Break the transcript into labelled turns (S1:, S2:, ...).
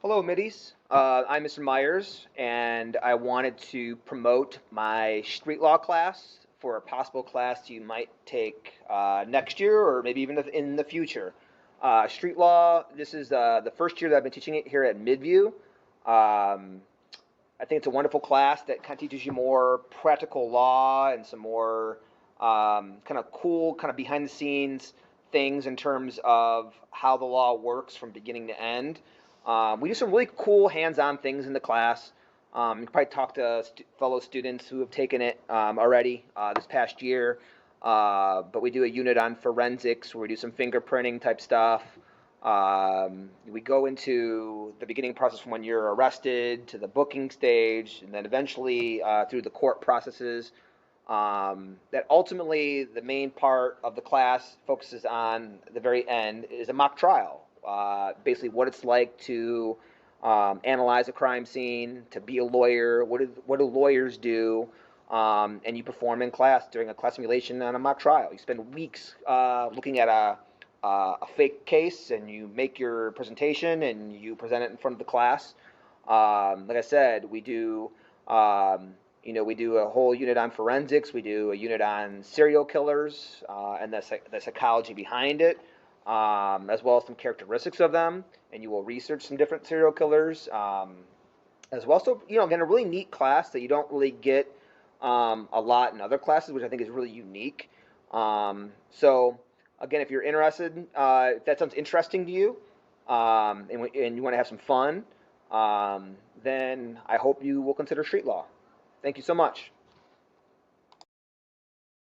S1: Hello, Middies. I'm Mr. Myers, and I wanted to promote my street law class for a possible class you might take next year or maybe even in the future. Street law, this is the first year that I've been teaching it here at Midview. I think it's a wonderful class that kind of teaches you more practical law and some more kind of cool, kind of behind the scenes things in terms of how the law works from beginning to end. We do some really cool hands-on things in the class. You can probably talk to fellow students who have taken it already this past year. But we do a unit on forensics where we do some fingerprinting type stuff. We go into the beginning process from when you're arrested to the booking stage, and then eventually through the court processes. That ultimately the main part of the class focuses on the very end is a mock trial. Basically, what it's like to analyze a crime scene, to be a lawyer. What do lawyers do? And you perform in class during a class simulation on a mock trial. You spend weeks looking at a fake case, and you make your presentation and you present it in front of the class. Like I said, we do. We do a whole unit on forensics. We do a unit on serial killers and the psychology behind it, as well as some characteristics of them. And you will research some different serial killers as well. So, again, a really neat class that you don't really get a lot in other classes, which I think is really unique. So, again, if you're interested, if that sounds interesting to you, and you want to have some fun, then I hope you will consider street law. Thank you so much.